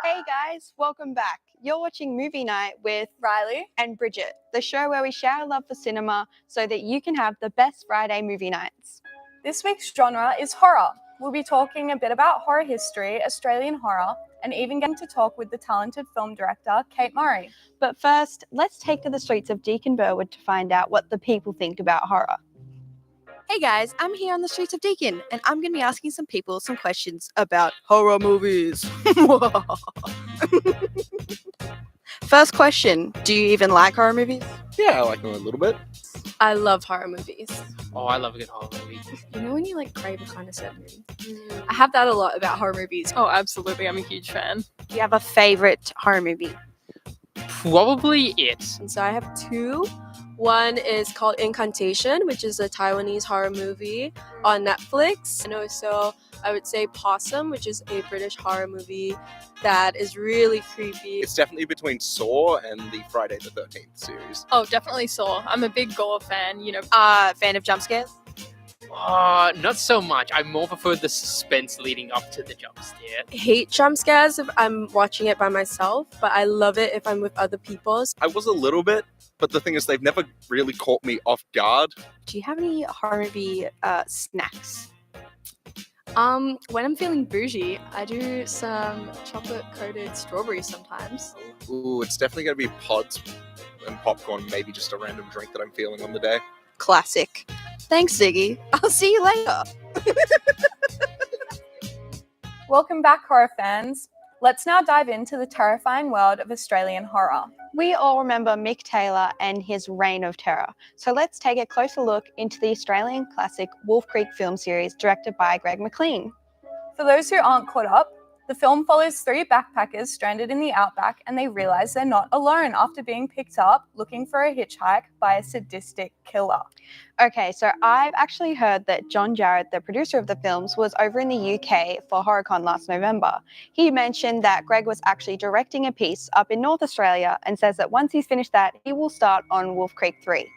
Hey guys, welcome back. You're watching Movie Night with Riley and Bridget, the show where we share our love for cinema so that you can have the best Friday movie nights. This week's genre is horror. We'll be talking a bit about horror history, Australian horror, and even getting to talk with the talented film director, Kate Murray. But first, let's take to the streets of Deakin Burwood to find out what the people think about horror. Hey guys, I'm here on the streets of Deakin, and I'm going to be asking some people some questions about horror movies. First question, do you even like horror movies? Yeah, I like them a little bit. I love horror movies. Oh, I love a good horror movie. You know when you crave a kind of certain movie? I have that a lot about horror movies. Oh, absolutely. I'm a huge fan. Do you have a favorite horror movie? Probably It. And so I have two. One is called Incantation, which is a Taiwanese horror movie on Netflix. And also, I would say Possum, which is a British horror movie that is really creepy. It's definitely between Saw and the Friday the 13th series. Oh, definitely Saw. I'm a big gore fan, Fan of jump scares? Not so much. I more prefer the suspense leading up to the jump scare. I hate jump scares if I'm watching it by myself, but I love it if I'm with other people. I was a little bit, but the thing is they've never really caught me off guard. Do you have any horror movie snacks? when I'm feeling bougie, I do some chocolate-coated strawberries sometimes. Ooh, it's definitely going to be pods and popcorn, maybe just a random drink that I'm feeling on the day. Classic. Thanks, Ziggy. I'll see you later. Welcome back, horror fans. Let's now dive into the terrifying world of Australian horror. We all remember Mick Taylor and his reign of terror. So let's take a closer look into the Australian classic Wolf Creek film series directed by Greg McLean. For those who aren't caught up, the film follows three backpackers stranded in the outback, and they realize they're not alone after being picked up looking for a hitchhike by a sadistic killer. Okay, so I've actually heard that John Jarrett, the producer of the films, was over in the UK for HorrorCon last November. He mentioned that Greg was actually directing a piece up in North Australia and says that once he's finished that, he will start on Wolf Creek 3.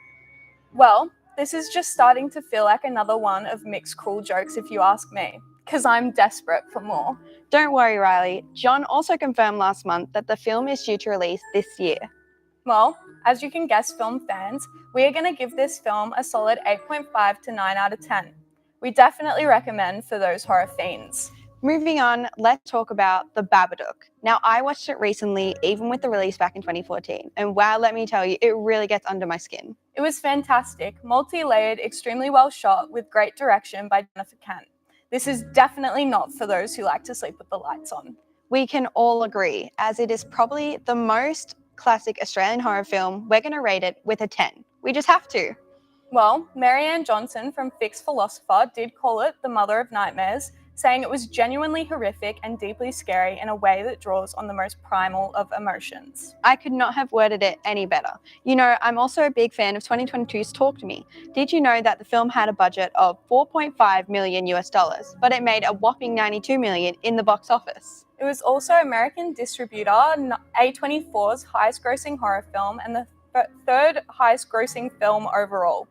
Well, this is just starting to feel like another one of Mick's cruel jokes, if you ask me, because I'm desperate for more. Don't worry, Riley. John also confirmed last month that the film is due to release this year. Well, as you can guess, film fans, we are going to give this film a solid 8.5 to 9 out of 10. We definitely recommend for those horror fiends. Moving on, let's talk about The Babadook. Now, I watched it recently, even with the release back in 2014, and wow, let me tell you, it really gets under my skin. It was fantastic, multi-layered, extremely well shot, with great direction by Jennifer Kent. This is definitely not for those who like to sleep with the lights on. We can all agree, as it is probably the most classic Australian horror film. We're going to rate it with a 10. We just have to. Well, Marianne Johnson from Fixed Philosopher did call it the mother of nightmares, saying it was genuinely horrific and deeply scary in a way that draws on the most primal of emotions. I could not have worded it any better. You know, I'm also a big fan of 2022's Talk to Me. Did you know that the film had a budget of $4.5 million US, but it made a whopping $92 million in the box office? It was also American distributor A24's highest grossing horror film and the third highest grossing film overall.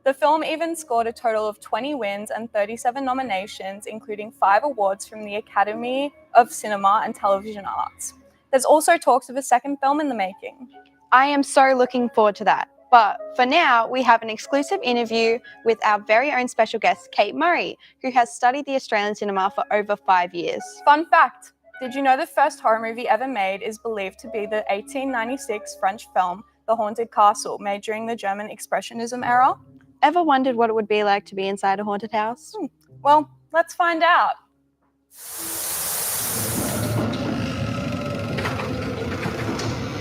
The film even scored a total of 20 wins and 37 nominations, including 5 awards from the Academy of Cinema and Television Arts. There's also talks of a second film in the making. I am so looking forward to that. But for now, we have an exclusive interview with our very own special guest, Kate Murray, who has studied the Australian cinema for over 5 years. Fun fact, did you know the first horror movie ever made is believed to be the 1896 French film, The Haunted Castle, made during the German Expressionism era? Ever wondered what it would be like to be inside a haunted house? Well, let's find out.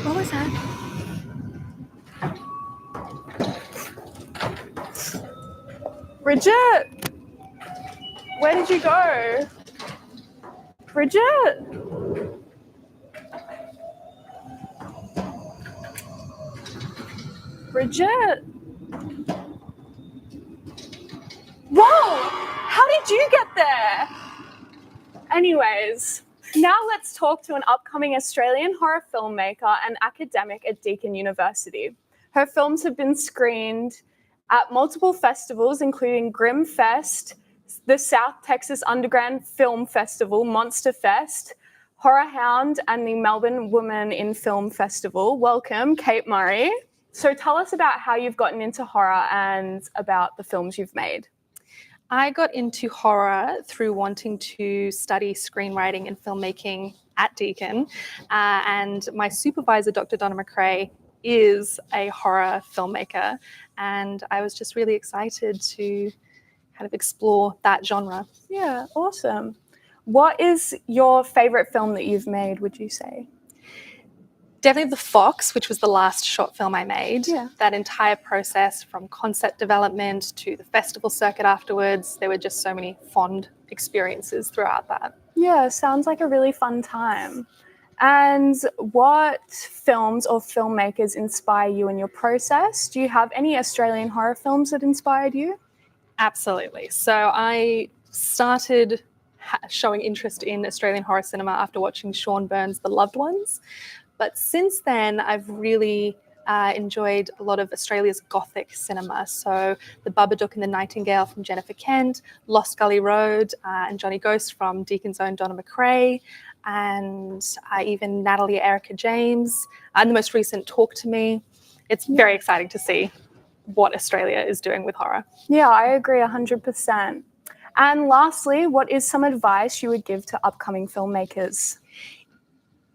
What was that? Bridget! Where did you go? Bridget! Bridget! Whoa! How did you get there? Anyways, now let's talk to an upcoming Australian horror filmmaker and academic at Deakin University. Her films have been screened at multiple festivals, including Grimm Fest, the South Texas Underground Film Festival, Monster Fest, Horror Hound, and the Melbourne Women in Film Festival. Welcome, Kate Murray. So tell us about how you've gotten into horror and about the films you've made. I got into horror through wanting to study screenwriting and filmmaking at Deakin, and my supervisor, Dr. Donna McRae, is a horror filmmaker, and I was just really excited to kind of explore that genre. Yeah, awesome. What is your favourite film that you've made, would you say? Definitely The Fox, which was the last short film I made. Yeah. That entire process from concept development to the festival circuit afterwards, there were just so many fond experiences throughout that. Yeah, sounds like a really fun time. And what films or filmmakers inspire you in your process? Do you have any Australian horror films that inspired you? Absolutely. So I started showing interest in Australian horror cinema after watching Sean Byrne's The Loved Ones. But since then, I've really enjoyed a lot of Australia's gothic cinema. So The Babadook and the Nightingale from Jennifer Kent, Lost Gully Road and Johnny Ghost from Deakin's own Donna McRae, and even Natalie Erica James, and the most recent Talk to Me. It's very exciting to see what Australia is doing with horror. Yeah, I agree 100%. And lastly, what is some advice you would give to upcoming filmmakers?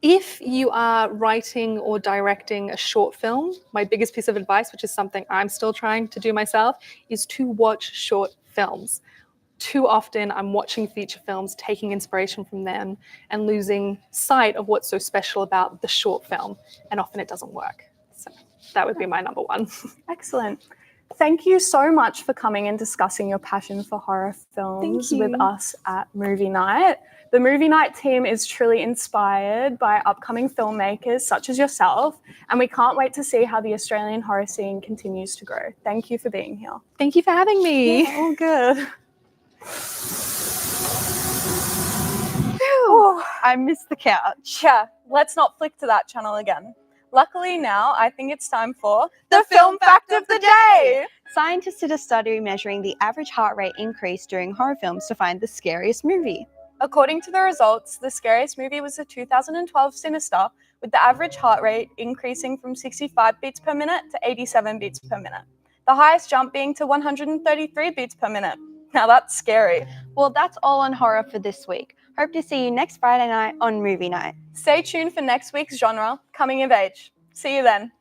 If you are writing or directing a short film, my biggest piece of advice, which is something I'm still trying to do myself, is to watch short films. Too often I'm watching feature films, taking inspiration from them and losing sight of what's so special about the short film, and often it doesn't work. So that would be my number one. Excellent. Thank you so much for coming and discussing your passion for horror films with us at Movie Night. The Movie Night team is truly inspired by upcoming filmmakers such as yourself, and we can't wait to see how the Australian horror scene continues to grow. Thank you for being here. Thank you for having me. Yeah, all good. I missed the couch. Yeah, let's not flick to that channel again. Luckily now, I think it's time for The Film Fact of the Day! Scientists did a study measuring the average heart rate increase during horror films to find the scariest movie. According to the results, the scariest movie was the 2012 Sinister, with the average heart rate increasing from 65 beats per minute to 87 beats per minute. The highest jump being to 133 beats per minute. Now that's scary. Well, that's all on horror for this week. Hope to see you next Friday night on Movie Night. Stay tuned for next week's genre, Coming of Age. See you then.